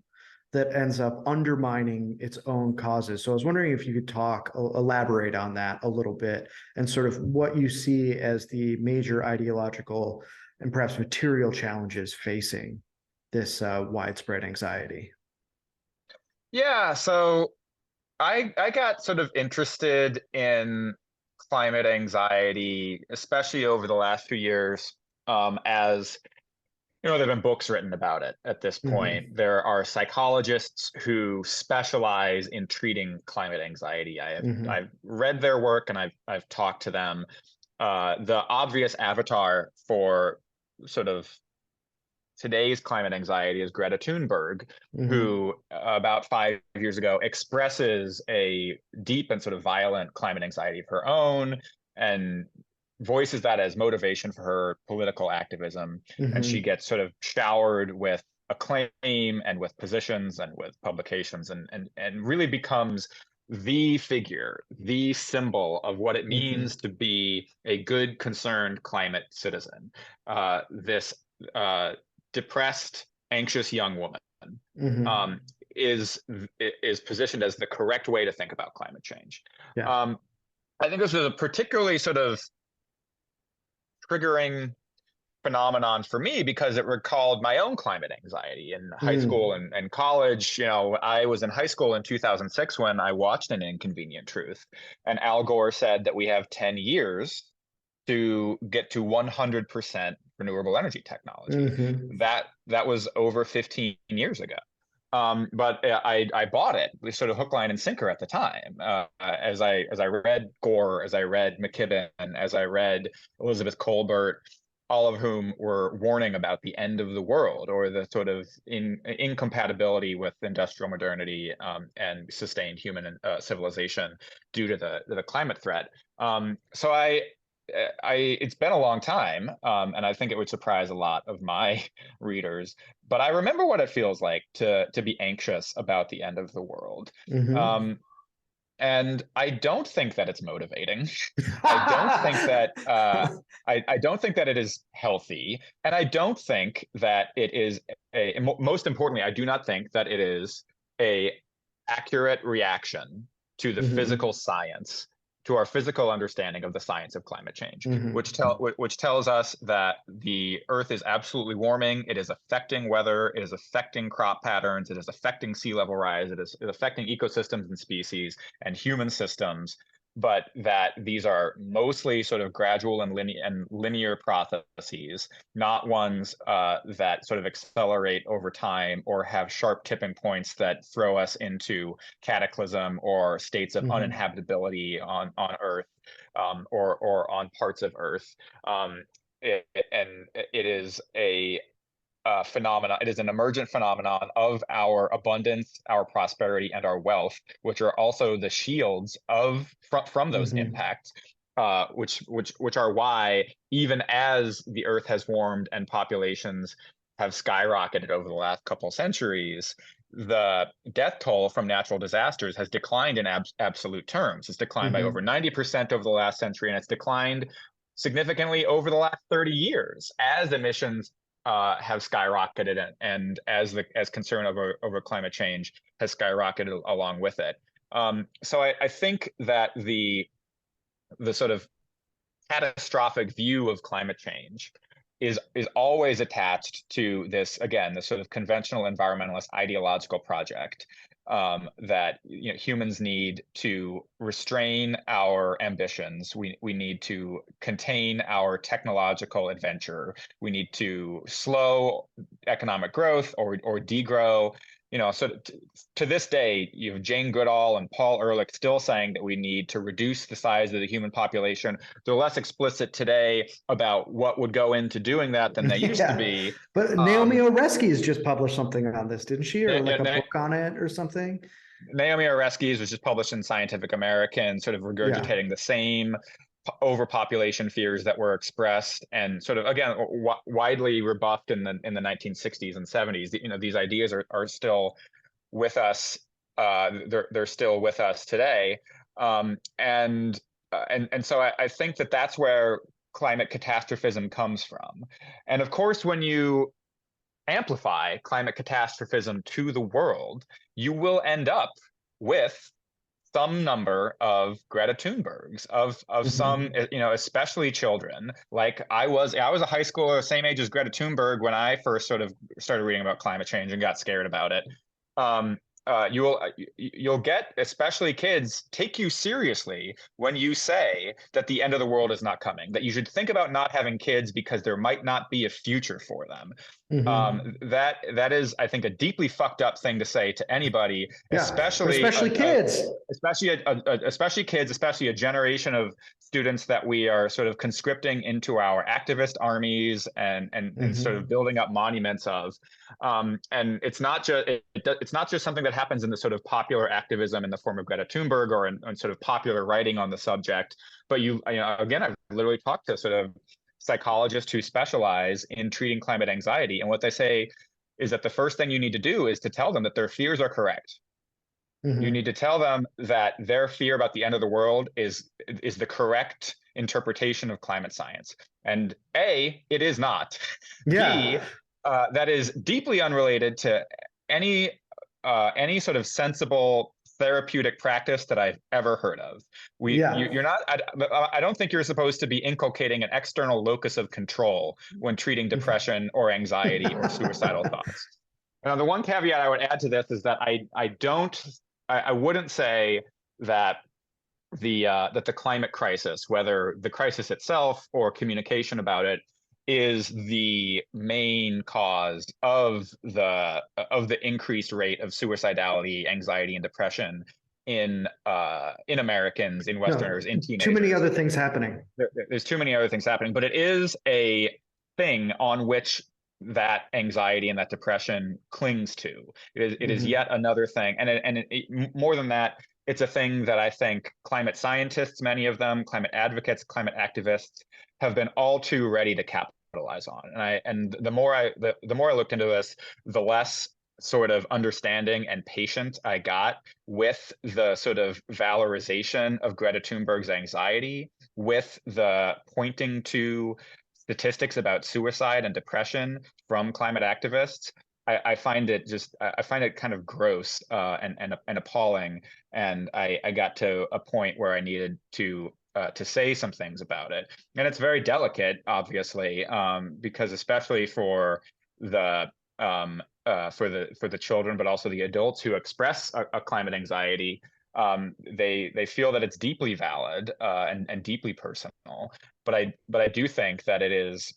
that ends up undermining its own causes. So I was wondering if you could elaborate on that a little bit, and sort of what you see as the major ideological and perhaps material challenges facing this widespread anxiety. Yeah, so I got sort of interested in climate anxiety, especially over the last few years, as you know, there have been books written about it at this Mhm. point. There are psychologists who specialize in treating climate anxiety. Mhm. I've read their work and I've talked to them. The obvious avatar for sort of today's climate anxiety is Greta Thunberg, Mhm. who about 5 years ago expresses a deep and sort of violent climate anxiety of her own and voices that as motivation for her political activism. And she Mhm. gets sort of showered with acclaim and with positions and with publications, and really becomes the figure, the symbol of what it means Mhm. to be a good, concerned climate citizen. This uh, depressed, anxious young woman, Mhm. um, is is positioned as the correct way to think about climate change. Yeah. Um, I think this is a particularly sort of triggering phenomenon for me because it recalled my own climate anxiety in high school Mm. and college. You know, I was in high school in 2006 when I watched An Inconvenient Truth, and Al Gore said that we have 10 years to get to 100% renewable energy technology. Mhm. That was over 15 years ago. But I bought it. We sort of hook, line, and sinker at the time. As I read Gore, as I read McKibben, as I read Elizabeth Colbert, all of whom were warning about the end of the world or the sort of incompatibility with industrial modernity, and sustained human civilization due to the climate threat. So it's been a long time, and I think it would surprise a lot of my readers. But I remember what it feels like to be anxious about the end of the world. Mhm. Um, and I don't think that it's motivating. I don't think that I don't think that it is healthy, and I don't think that it is most importantly, I do not think that it is a accurate reaction to the physical Mhm. science, to our physical understanding of the science of climate change, which Mhm. tells us that the Earth is absolutely warming. It is affecting weather. It is affecting crop patterns. It is affecting sea level rise. It is affecting ecosystems and species and human systems, but that these are mostly sort of gradual and linear processes, not ones that sort of accelerate over time or have sharp tipping points that throw us into cataclysm or states of Mhm. uninhabitability on Earth, or on parts of Earth. And it is a phenomena. It is an emergent phenomenon of our abundance, our prosperity, and our wealth, which are also the shields of from those Mhm. impacts. Which are why, even as the Earth has warmed and populations have skyrocketed over the last couple centuries, the death toll from natural disasters has declined in absolute terms. It's declined by over Hmm. 90% over the last century, and it's declined significantly over the last 30 years as emissions have skyrocketed, and as concern over climate change has skyrocketed along with it. So I think that the sort of catastrophic view of climate change is always attached to this, again, this sort of conventional environmentalist ideological project, that humans need to restrain our ambitions. We need to contain our technological adventure. We need to slow economic growth or degrow. So to this day, you have Jane Goodall and Paul Ehrlich still saying that we need to reduce the size of the human population. They're less explicit today about what would go into doing that than they used to Yeah. be. But Naomi Oreskes just published something on this, didn't she? Or like a Na- book on it or something? Naomi Oreskes was just published in Scientific American, sort of Yeah. regurgitating the same overpopulation fears that were expressed and sort of, again, widely rebuffed in the 1960s and 70s. These ideas are still with us. They're still with us today, and so I think that that's where climate catastrophism comes from. And of course, when you amplify climate catastrophism to the world, you will end up with some number of Greta Thunbergs, of some, Hmm. especially children. Like I was a high schooler, same age as Greta Thunberg when I first sort of started reading about climate change and got scared about it. Um, you'll get, especially kids, take you seriously when you say that the end of the world is not coming, that you should think about not having kids because there might not be a future for them. Hmm. That is, I think, a deeply fucked up thing to say to anybody, Yeah. But especially kids. especially kids, especially a generation of students that we are sort of conscripting into our activist armies and sort of Hmm. building up monuments of. And it's not just something that happens in the sort of popular activism in the form of Greta Thunberg or in sort of popular writing on the subject, but again, I've literally talked to sort of psychologists who specialize in treating climate anxiety, and what they say is that the first thing you need to do is to tell them that their fears are correct. You need Hmm. to tell them that their fear about the end of the world is the correct interpretation of climate science. And A, it is not. B, Yeah. that is deeply unrelated to any any sort of sensible therapeutic practice that I've ever heard of. Yeah. You're not. I don't think you're supposed to be inculcating an external locus of control when treating depression or anxiety or suicidal thoughts. Now, the one caveat I would add to this is that I wouldn't say that the climate crisis, whether the crisis itself or communication about it, is the main cause of the increased rate of suicidality, anxiety, and depression in Americans, in No, Westerners, in too many teenagers. other things happening. There's too many other things happening, but it is a thing on which that anxiety and that depression clings to. It is Hmm. yet another thing, more than that, it's a thing that I think climate scientists, many of them, climate advocates, climate activists, have been all too ready to capitalize on. And the more I looked into this, the less sort of understanding and patient I got with the sort of valorization of Greta Thunberg's anxiety, with the pointing to statistics about suicide and depression from climate activists. I find it kind of gross and appalling, and I got to a point where I needed to say some things about it, and it's very delicate, obviously, because especially for the for the children, but also the adults who express a climate anxiety, they feel that it's deeply valid and deeply personal. But I do think that it is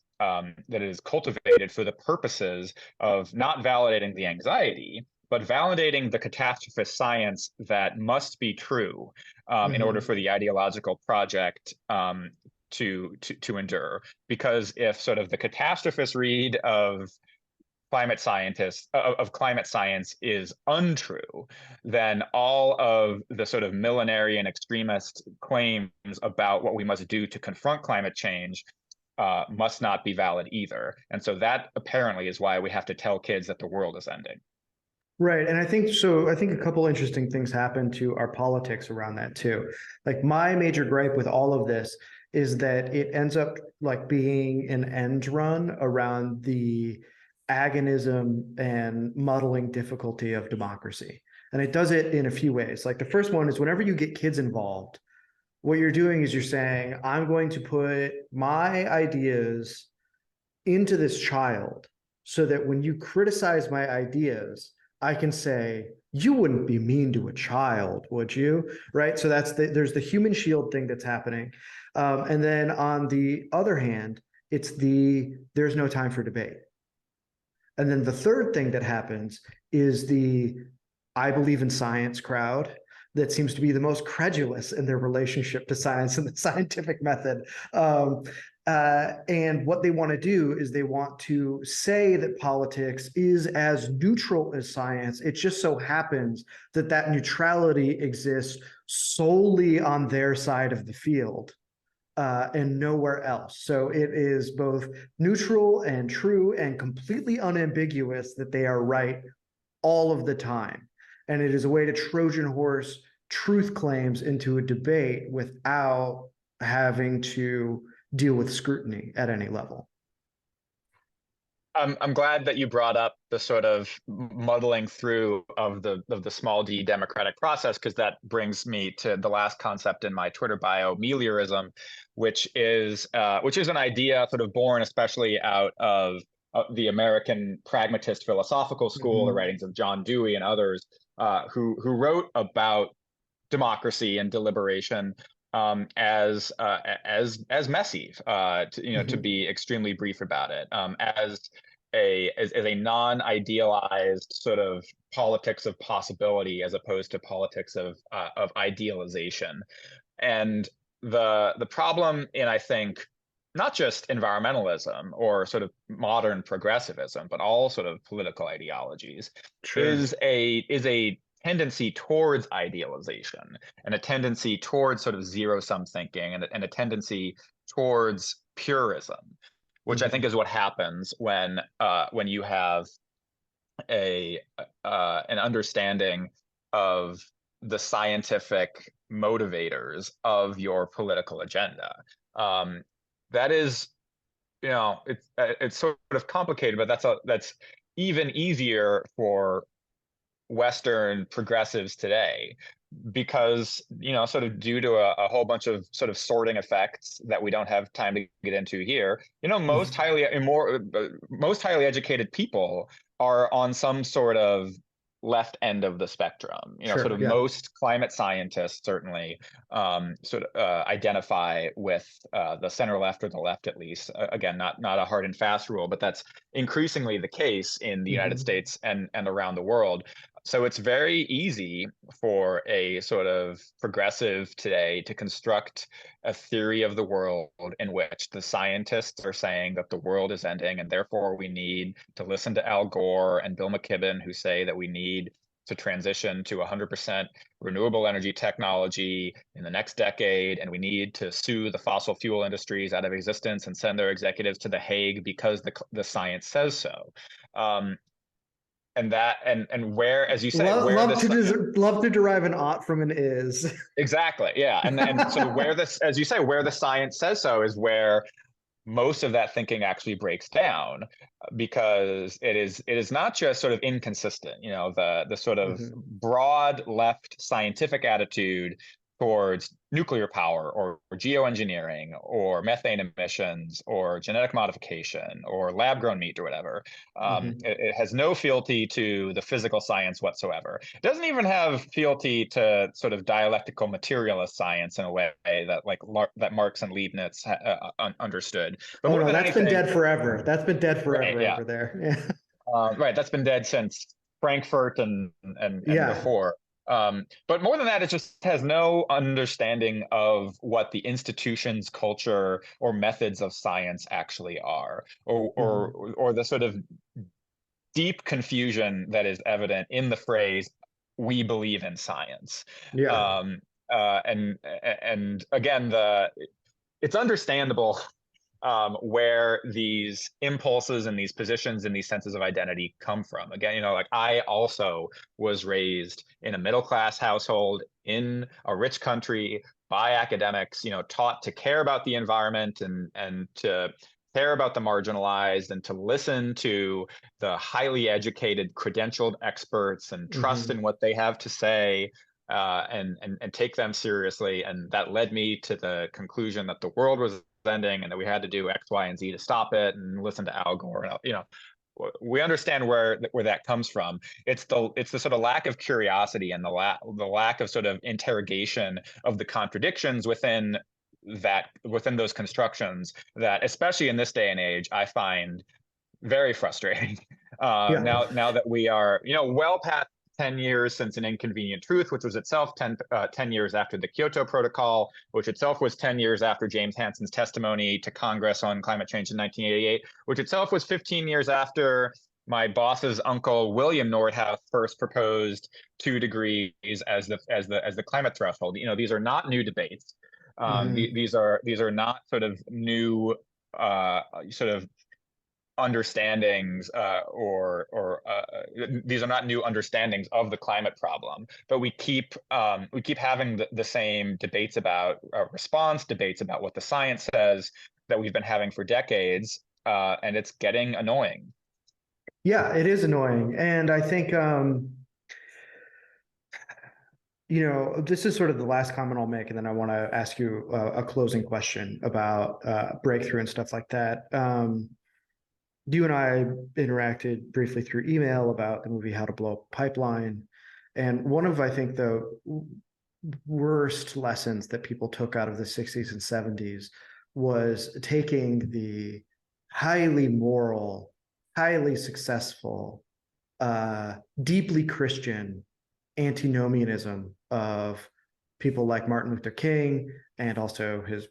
cultivated for the purposes of not validating the anxiety, but validating the catastrophist science that must be true in order Hmm. for the ideological project to endure. Because if sort of the catastrophist read of climate scientists of climate science is untrue, then all of the sort of millenarian extremist claims about what we must do to confront climate change must not be valid either. And so that apparently is why we have to tell kids that the world is ending. Right. And I think so. I think a couple interesting things happen to our politics around that too. Like my major gripe with all of this is that it ends up like being an end run around the agonism and muddling difficulty of democracy. And it does it in a few ways. Like the first one is whenever you get kids involved, what you're doing is you're saying, I'm going to put my ideas into this child so that when you criticize my ideas, I can say, you wouldn't be mean to a child, would you? Right. So there's the human shield thing that's happening. And then on the other hand, there's no time for debate. And then the third thing that happens is the I believe in science crowd that seems to be the most credulous in their relationship to science and the scientific method. And what they want to do is they want to say that politics is as neutral as science. It just so happens that that neutrality exists solely on their side of the field and nowhere else. So it is both neutral and true and completely unambiguous that they are right all of the time. And it is a way to Trojan horse truth claims into a debate without having to deal with scrutiny at any level. I'm glad that you brought up the sort of muddling through of the small d democratic process, because that brings me to the last concept in my Twitter bio, meliorism, which is an idea sort of born especially out of the American pragmatist philosophical school, the writings of John Dewey and others, who wrote about democracy and deliberation as messy, to be extremely brief about it, as a non-idealized sort of politics of possibility as opposed to politics of idealization. And the problem in, I think, not just environmentalism or sort of modern progressivism, but all sort of political ideologies, Sure. is a tendency towards idealization and a tendency towards sort of zero-sum thinking and a tendency towards purism, which I think is what happens when you have a an understanding of the scientific motivators of your political agenda. That is, it's sort of complicated, but that's even easier for Western progressives today, because sort of due to a whole bunch of sort of sorting effects that we don't have time to get into here, most highly educated people are on some sort of left end of the spectrum. Sort Sure. of Yeah. most climate scientists certainly sort of identify with the center left, or the left at least. Again, not a hard and fast rule, but that's increasingly the case in the United States and around the world. So it's very easy for a sort of progressive today to construct a theory of the world in which the scientists are saying that the world is ending, and therefore we need to listen to Al Gore and Bill McKibben, who say that we need to transition to 100% renewable energy technology in the next decade, and we need to sue the fossil fuel industries out of existence and send their executives to The Hague because the science says so. And where, as you say, where this Love to derive an ought from an is. exactly, yeah, and sort of where this, as you say, where the science says so is where most of that thinking actually breaks down, because it is not just sort of inconsistent. The sort of broad left scientific attitude towards nuclear power or geoengineering or methane emissions or genetic modification or lab grown meat or whatever. It has no fealty to the physical science whatsoever. It doesn't even have fealty to sort of dialectical materialist science in a way that Marx and Leibniz understood. But Oh more no, than that's been anything, dead forever. That's been dead right? forever Yeah, over there. Yeah. right. That's been dead since Frankfurt and Yeah. before. But more than that, it just has no understanding of what the institutions, culture, or methods of science actually are, or the sort of deep confusion that is evident in the phrase "we believe in science." Yeah. Um, and again, it's understandable where these impulses and these positions and these senses of identity come from. Again, like I also was raised in a middle class household in a rich country by academics, taught to care about the environment and to care about the marginalized and to listen to the highly educated, credentialed experts and trust Hmm. in what they have to say. And take them seriously. And that led me to the conclusion that the world was ending and that we had to do X, Y, and Z to stop it and listen to Al Gore. We understand where that comes from. It's the sort of lack of curiosity and the lack of sort of interrogation of the contradictions within those constructions that, especially in this day and age, I find very frustrating. Yeah. Now that we are, well past 10 years since An Inconvenient Truth, which was itself 10 years after the Kyoto Protocol, which itself was 10 years after James Hansen's testimony to Congress on climate change in 1988, which itself was 15 years after my boss's uncle William Nordhaus first proposed 2 degrees as the climate threshold. These are not new debates. Hmm. These are not sort of new sort of understandings these are not new understandings of the climate problem, but we keep having the same debates about response, debates about what the science says that we've been having for decades, and it's getting annoying. Yeah, it is annoying. And I think, this is sort of the last comment I'll make, and then I want to ask you a closing question about breakthrough and stuff like that. You and I interacted briefly through email about the movie How to Blow Up a Pipeline. And one of, I think, the worst lessons that people took out of the 60s and 70s was taking the highly moral, highly successful, deeply Christian antinomianism of people like Martin Luther King and also his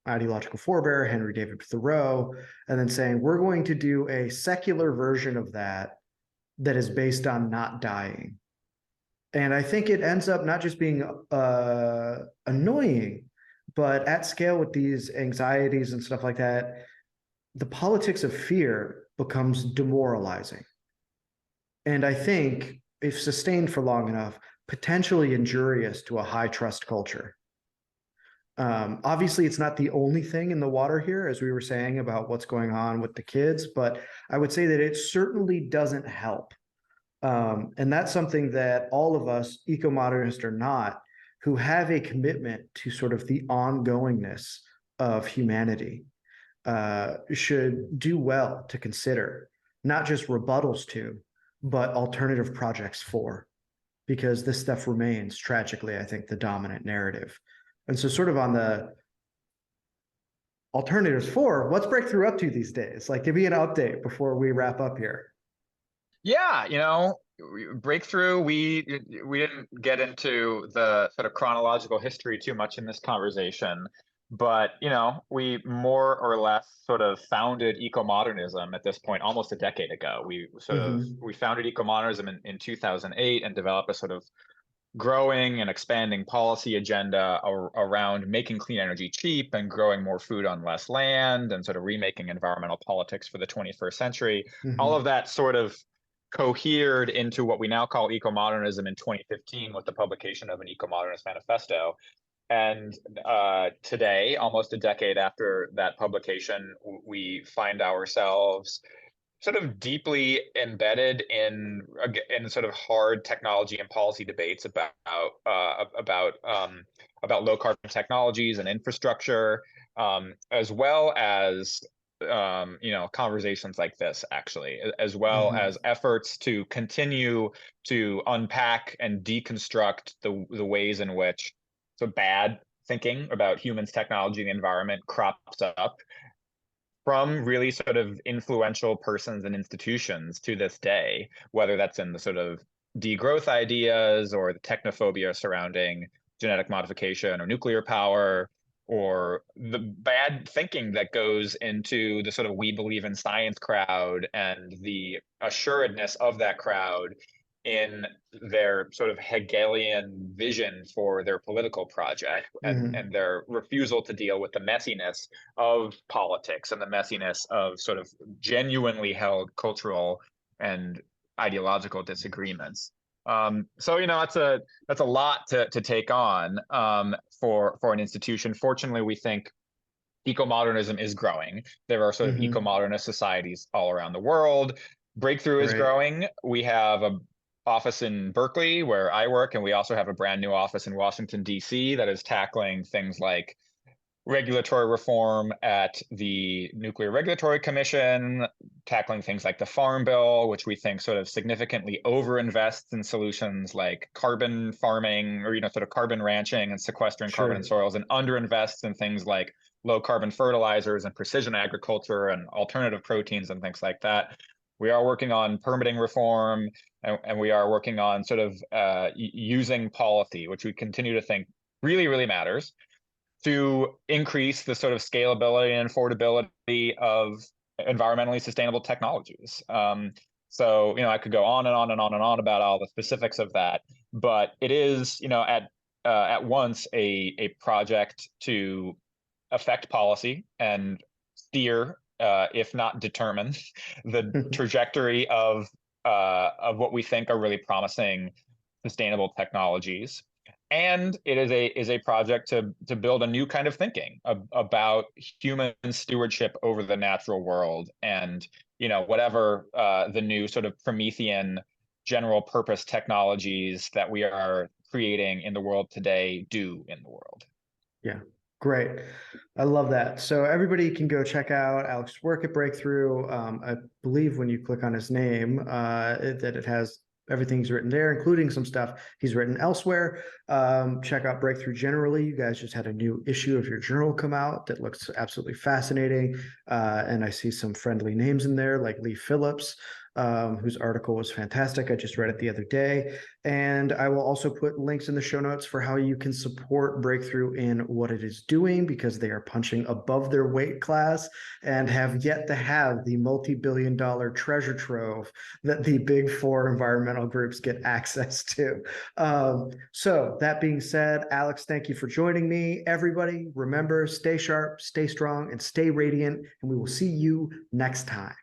ideological forebear, Henry David Thoreau, and then saying, we're going to do a secular version of that that is based on not dying. And I think it ends up not just being annoying, but at scale with these anxieties and stuff like that, the politics of fear becomes demoralizing. And I think if sustained for long enough, potentially injurious to a high trust culture. Obviously, it's not the only thing in the water here, as we were saying about what's going on with the kids, but I would say that it certainly doesn't help. And that's something that all of us, eco-modernists or not, who have a commitment to sort of the ongoingness of humanity, should do well to consider, not just rebuttals to, but alternative projects for, because this stuff remains tragically, I think, the dominant narrative. And so, sort of on the alternatives for, what's Breakthrough up to these days? Like, give me an update before we wrap up here. Yeah, Breakthrough, we didn't get into the sort of chronological history too much in this conversation, but we more or less sort of founded eco-modernism at this point almost a decade ago. Mm-hmm. We founded eco-modernism in 2008 and developed a sort of growing and expanding policy agenda around making clean energy cheap and growing more food on less land and sort of remaking environmental politics for the 21st century. All Mm-hmm. of that sort of cohered into what we now call eco-modernism in 2015 with the publication of an eco-modernist manifesto. And today, almost a decade after that publication, we find ourselves sort of deeply embedded in sort of hard technology and policy debates about low carbon technologies and infrastructure, as well as conversations like this, actually, as well Mm-hmm. as efforts to continue to unpack and deconstruct the ways in which so bad thinking about humans, technology, and the environment crops up from really sort of influential persons and institutions to this day, whether that's in the sort of degrowth ideas or the technophobia surrounding genetic modification or nuclear power, or the bad thinking that goes into the sort of we believe in science crowd and the assuredness of that crowd in their sort of Hegelian vision for their political project, Mhm. and their refusal to deal with the messiness of politics and the messiness of sort of genuinely held cultural and ideological disagreements. So that's a lot to take on for an institution. Fortunately, we think eco-modernism is growing. There are sort of Mhm. eco-modernist societies all around the world. Breakthrough is Right. growing. We have a office in Berkeley where I work, and we also have a brand new office in Washington, D.C. that is tackling things like regulatory reform at the Nuclear Regulatory Commission, tackling things like the Farm Bill, which we think sort of significantly overinvests in solutions like carbon farming, or sort of carbon ranching and sequestering carbon in Sure. soils, and underinvests in things like low carbon fertilizers and precision agriculture and alternative proteins and things like that. We are working on permitting reform, and we are working on sort of using policy, which we continue to think really, really matters, to increase the sort of scalability and affordability of environmentally sustainable technologies. So, I could go on and on and on and on about all the specifics of that, but it is, at once a project to affect policy and steer, if not determine, the trajectory of what we think are really promising sustainable technologies. And it is a project to build a new kind of thinking about human stewardship over the natural world, and whatever the new sort of Promethean general purpose technologies that we are creating in the world today do in the world. Yeah, great. I love that. So everybody can go check out Alex's work at Breakthrough. I believe when you click on his name, that it has everything's written there, including some stuff he's written elsewhere. Check out Breakthrough generally. You guys just had a new issue of your journal come out that looks absolutely fascinating. And I see some friendly names in there like Lee Phillips, whose article was fantastic. I just read it the other day. And I will also put links in the show notes for how you can support Breakthrough in what it is doing, because they are punching above their weight class and have yet to have the multi-billion-dollar treasure trove that the big four environmental groups get access to. So that being said, Alex, thank you for joining me. Everybody, remember, stay sharp, stay strong, and stay radiant, and we will see you next time.